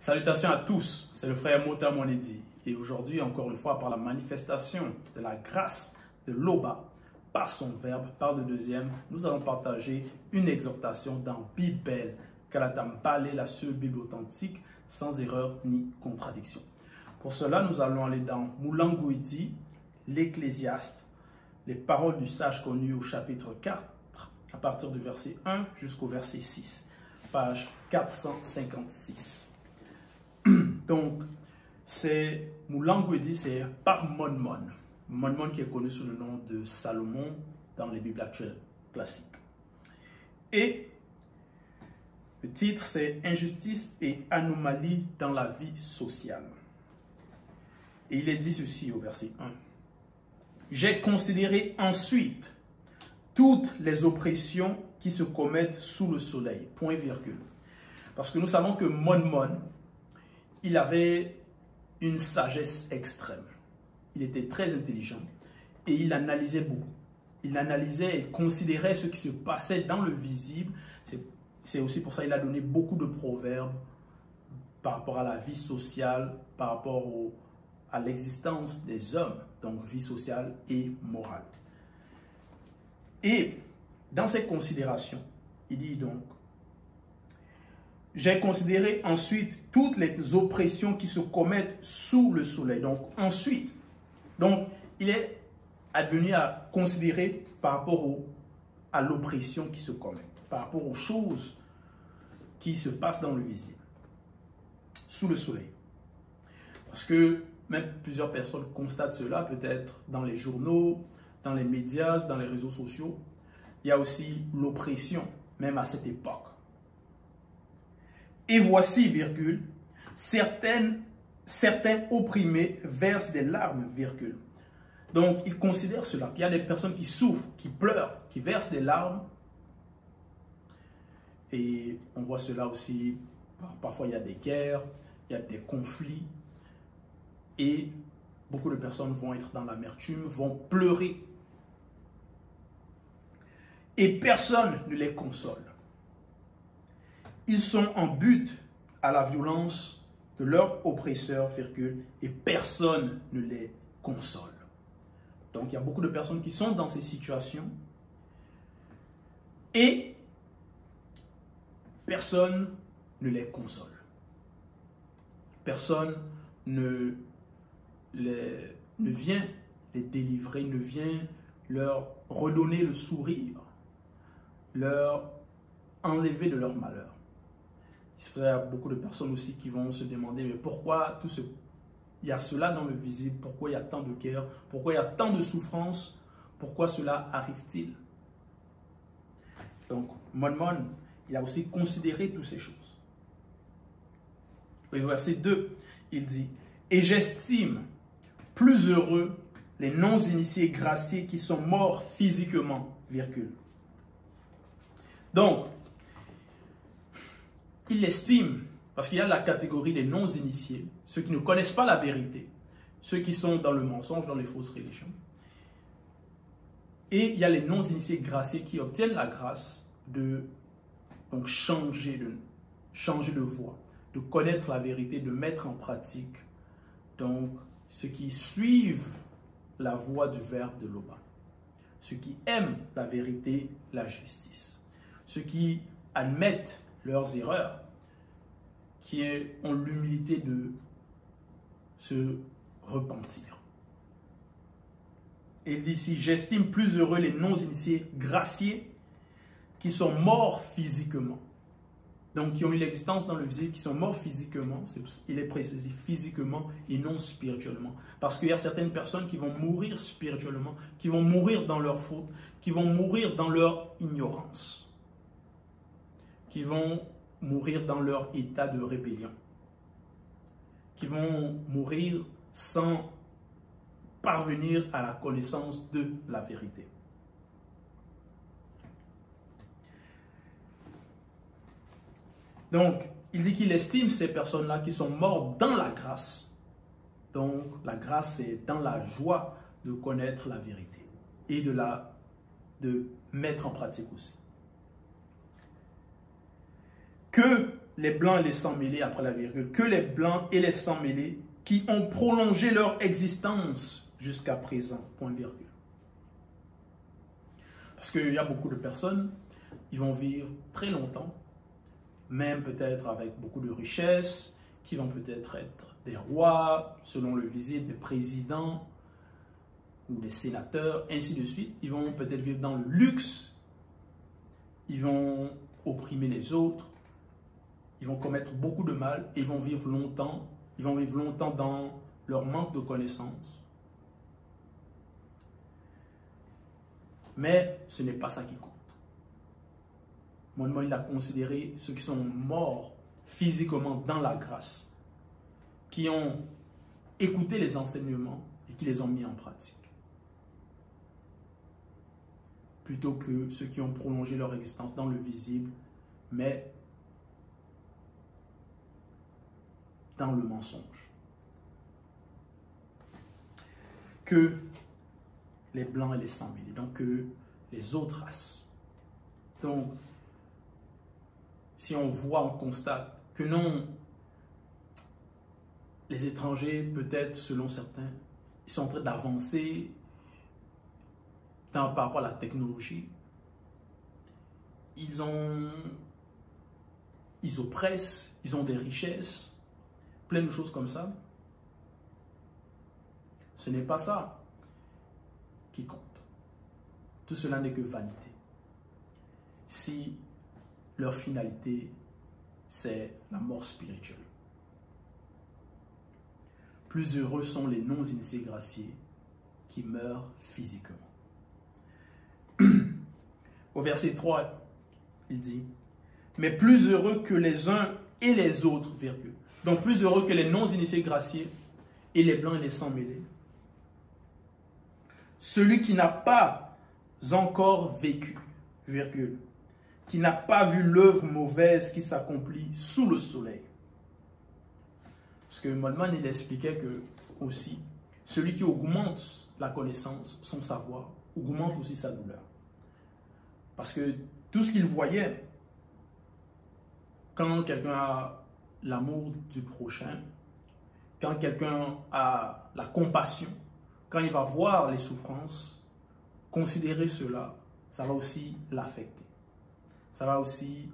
Salutations à tous, c'est le frère Mota Monedi et aujourd'hui, encore une fois, par la manifestation de la grâce de l'Oba, par son verbe, par le deuxième, nous allons partager une exhortation dans Bible, Kalatambale, la seule Bible authentique, sans erreur ni contradiction. Pour cela, nous allons aller dans Moulangouidi, l'Ecclésiaste, les paroles du sage connu au chapitre 4, à partir du verset 1 jusqu'au verset 6, page 456. Donc, c'est Moulangouidi, c'est par Monmon. Monmon qui est connu sous le nom de Salomon dans les Bibles actuelles classiques. Et le titre, c'est Injustice et anomalie dans la vie sociale. Et il est dit ceci au verset 1. J'ai considéré ensuite toutes les oppressions qui se commettent sous le soleil. Point virgule. Parce que nous savons que Monmon, il avait une sagesse extrême. Il était très intelligent et il analysait beaucoup. Il analysait et considérait ce qui se passait dans le visible. C'est aussi pour ça qu'il a donné beaucoup de proverbes par rapport à la vie sociale, par rapport à l'existence des hommes, donc vie sociale et morale. Et dans ces considérations, il dit donc, j'ai considéré ensuite toutes les oppressions qui se commettent sous le soleil. Donc ensuite, il est advenu à considérer par rapport à l'oppression qui se commet, par rapport aux choses qui se passent dans le visible, sous le soleil. Parce que même plusieurs personnes constatent cela, peut-être dans les journaux, dans les médias, dans les réseaux sociaux. Il y a aussi l'oppression, même à cette époque. Et voici, virgule, certains opprimés versent des larmes, virgule. Donc, il considère cela, qu'il y a des personnes qui souffrent, qui pleurent, qui versent des larmes. Et on voit cela aussi, parfois il y a des guerres, il y a des conflits. Et beaucoup de personnes vont être dans l'amertume, vont pleurer. Et personne ne les console. Ils sont en but à la violence de leur oppresseur, virgule, et personne ne les console. Donc, il y a beaucoup de personnes qui sont dans ces situations et personne ne les console. Personne ne vient les délivrer, ne vient leur redonner le sourire, leur enlever de leur malheur. Il y a beaucoup de personnes aussi qui vont se demander, mais pourquoi il y a cela dans le visible, pourquoi il y a tant de guerre, pourquoi il y a tant de souffrance, pourquoi cela arrive-t-il? Donc, Monmon, il a aussi considéré toutes ces choses. Au verset 2, il dit, et j'estime plus heureux les non-initiés graciés qui sont morts physiquement, virgule. Donc, il estime, parce qu'il y a la catégorie des non-initiés, ceux qui ne connaissent pas la vérité, ceux qui sont dans le mensonge, dans les fausses religions. Et il y a les non-initiés graciés qui obtiennent la grâce de changer de voie, de connaître la vérité, de mettre en pratique. Donc, ceux qui suivent la voie du verbe de l'Oba, ceux qui aiment la vérité, la justice, ceux qui admettent leurs erreurs, qui ont l'humilité de se repentir. Et il dit ici, j'estime plus heureux les non-initiés graciés qui sont morts physiquement. Donc, qui ont eu l'existence dans le visible, qui sont morts physiquement, il est précisé physiquement et non spirituellement. Parce qu'il y a certaines personnes qui vont mourir spirituellement, qui vont mourir dans leur faute, qui vont mourir dans leur ignorance, qui vont mourir dans leur état de rébellion, qui vont mourir sans parvenir à la connaissance de la vérité. Donc, il dit qu'il estime ces personnes-là qui sont mortes dans la grâce. Donc, la grâce, c'est dans la joie de connaître la vérité et de mettre en pratique aussi. Que les blancs et les sans mêlés après la virgule, que les blancs et les sans mêlés qui ont prolongé leur existence jusqu'à présent, point virgule. Parce qu'il y a beaucoup de personnes, ils vont vivre très longtemps, même peut-être avec beaucoup de richesses, qui vont peut-être être des rois, selon le visible, des présidents ou des sénateurs, ainsi de suite. Ils vont peut-être vivre dans le luxe, ils vont opprimer les autres, ils vont commettre beaucoup de mal et ils vont vivre longtemps dans leur manque de connaissances. Mais ce n'est pas ça qui compte. Mon il a considéré ceux qui sont morts physiquement dans la grâce, qui ont écouté les enseignements et qui les ont mis en pratique, plutôt que ceux qui ont prolongé leur existence dans le visible, mais dans le mensonge. Que les blancs et les sans mêlés, donc que les autres races. Donc, si on voit, on constate que non, les étrangers, peut-être selon certains, ils sont en train d'avancer par rapport à la technologie. Ils oppressent, ils ont des richesses, plein de choses comme ça. Ce n'est pas ça qui compte. Tout cela n'est que vanité. Si leur finalité, c'est la mort spirituelle. Plus heureux sont les non-initiés graciés qui meurent physiquement. Au verset 3, il dit, mais plus heureux que les uns et les autres, virgule. Donc plus heureux que les non-initiés graciés et les blancs et les sans mêlés. Celui qui n'a pas encore vécu, virgule, qui n'a pas vu l'œuvre mauvaise qui s'accomplit sous le soleil. Parce que Moltmann, il expliquait que aussi, celui qui augmente la connaissance, son savoir, augmente aussi sa douleur. Parce que tout ce qu'il voyait, quand quelqu'un a l'amour du prochain, quand quelqu'un a la compassion, quand il va voir les souffrances, considérer cela, ça va aussi l'affecter. Ça va aussi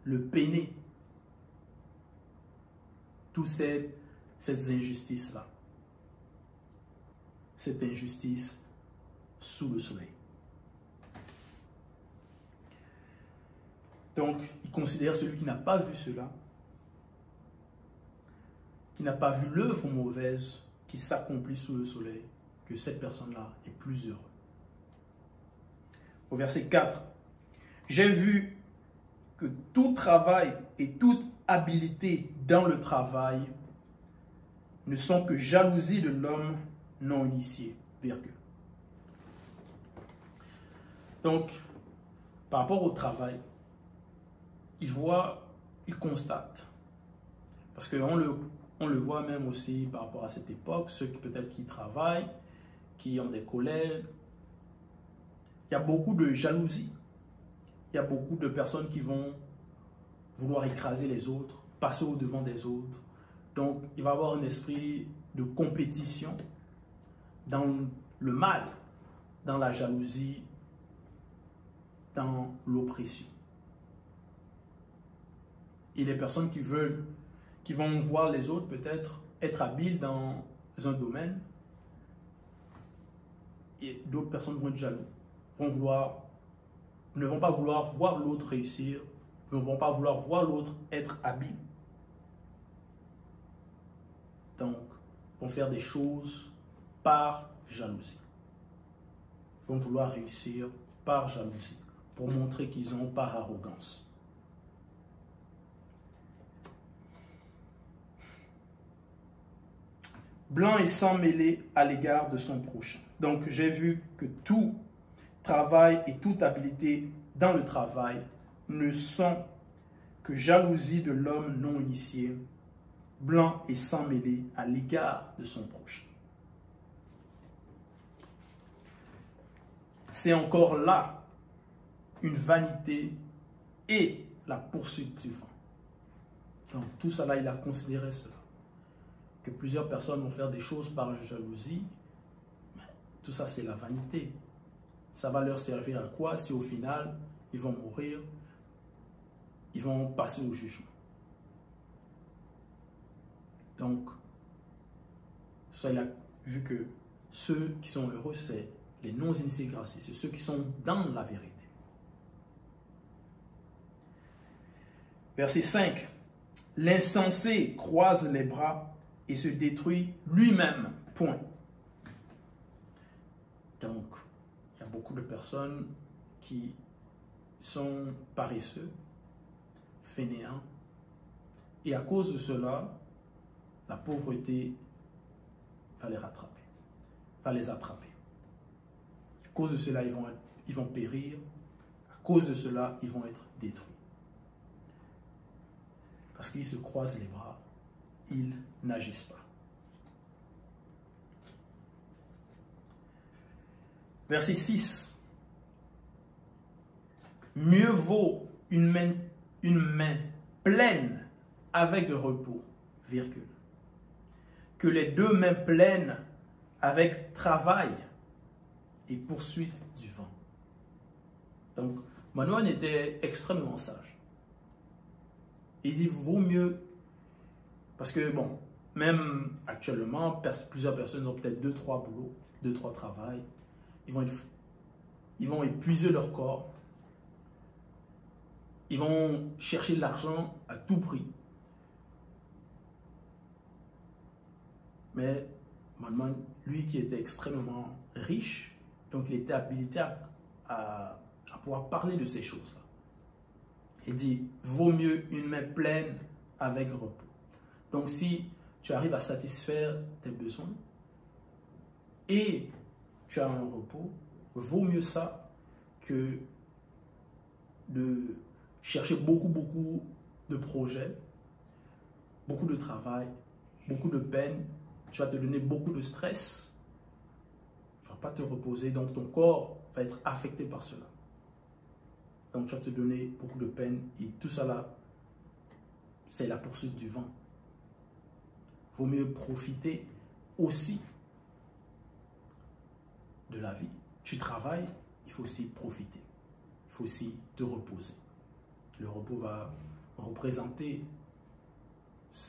le peiner. Toutes ces injustices-là. Cette injustice sous le soleil. Donc, il considère celui qui n'a pas vu cela, qui n'a pas vu l'œuvre mauvaise qui s'accomplit sous le soleil, que cette personne-là est plus heureuse. Au verset 4, j'ai vu que tout travail et toute habileté dans le travail ne sont que jalousie de l'homme non initié, virgule. Donc, par rapport au travail, il constate. Parce qu'on le voit même aussi par rapport à cette époque, ceux qui peut-être qui travaillent, qui ont des collègues. Il y a beaucoup de jalousie. Il y a beaucoup de personnes qui vont vouloir écraser les autres, passer au-devant des autres. Donc, il va y avoir un esprit de compétition dans le mal, dans la jalousie, dans l'oppression. Et les personnes qui vont voir les autres peut-être être habiles dans un domaine, et d'autres personnes vont être jaloux, ne vont pas vouloir voir l'autre réussir, ne vont pas vouloir voir l'autre être habile. Donc, vont faire des choses par jalousie. Vont vouloir réussir par jalousie, pour montrer qu'ils ont par arrogance. Blanc et sans mêlé à l'égard de son prochain. Donc, j'ai vu que tout travail et toute habileté dans le travail ne sont que jalousie de l'homme non initié, blanc et sans mêlé à l'égard de son prochain. C'est encore là une vanité et la poursuite du vent. Donc, tout cela, il a considéré cela. Que plusieurs personnes vont faire des choses par jalousie, mais tout ça, c'est la vanité. Ça va leur servir à quoi si au final, ils vont mourir, ils vont passer au jugement. Donc, ça, il a vu que ceux qui sont heureux, c'est les non-initiés graciés, c'est ceux qui sont dans la vérité. Verset 5. L'insensé croise les bras et se détruit lui-même. Point. Donc, il y a beaucoup de personnes qui sont paresseux, fainéants, et à cause de cela, la pauvreté va les rattraper, va les attraper. À cause de cela, ils vont périr. À cause de cela, ils vont être détruits. Parce qu'ils se croisent les bras, ils n'agissent pas. Verset 6. Mieux vaut une main pleine avec repos, virgule, que les deux mains pleines avec travail et poursuite du vent. Donc, Manoan était extrêmement sage. Il dit, vaut mieux, parce que bon, même actuellement, plusieurs personnes ont peut-être 2-3 boulots, 2-3 travails. Ils vont épuiser leur corps. Ils vont chercher de l'argent à tout prix. Mais Manoan, lui qui était extrêmement riche, donc il était habilité à pouvoir parler de ces choses-là. Il dit, vaut mieux une main pleine avec repos. Donc si tu arrives à satisfaire tes besoins et tu as un repos, vaut mieux ça que de chercher beaucoup de projets, beaucoup de travail, beaucoup de peine. Tu vas te donner beaucoup de stress. Tu ne vas pas te reposer, donc ton corps va être affecté par cela. Donc tu vas te donner beaucoup de peine et tout ça là, c'est la poursuite du vent. Il vaut mieux profiter aussi de la vie. Tu travailles, il faut aussi profiter. Il faut aussi te reposer. Le repos va représenter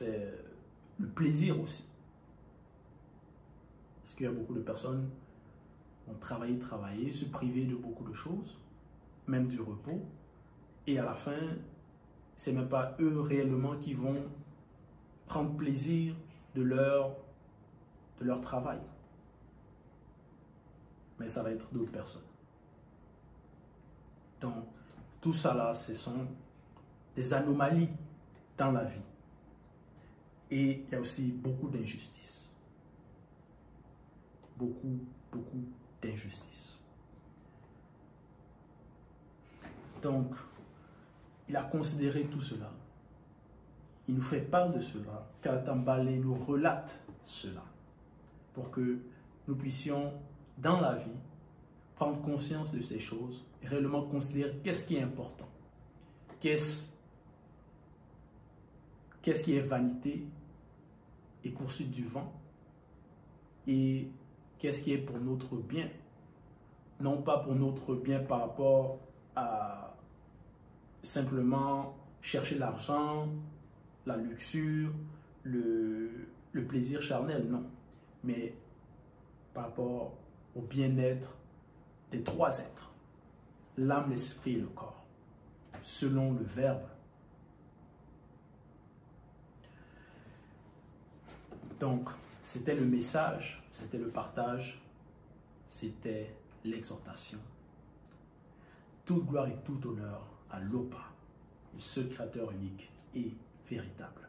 le plaisir aussi. Parce qu'il y a beaucoup de personnes qui vont travailler, se priver de beaucoup de choses, même du repos, et à la fin, ce n'est même pas eux réellement qui vont prendre plaisir de leur travail. Mais ça va être d'autres personnes. Donc, tout ça là, ce sont des anomalies dans la vie. Et il y a aussi beaucoup d'injustices. Beaucoup d'injustices. Donc, il a considéré tout cela. Il nous fait part de cela. Kalatambale nous relate cela. Pour que nous puissions, dans la vie, prendre conscience de ces choses et réellement considérer qu'est-ce qui est important. Qu'est-ce qui est vanité et poursuite du vent. Et qu'est-ce qui est pour notre bien. Non pas pour notre bien par rapport à simplement chercher l'argent, la luxure, le plaisir charnel, non. Mais par rapport au bien-être des trois êtres, l'âme, l'esprit et le corps, selon le Verbe. Donc, c'était le message, c'était le partage, c'était l'exhortation. Toute gloire et tout honneur à l'Opa, le seul créateur unique et véritable.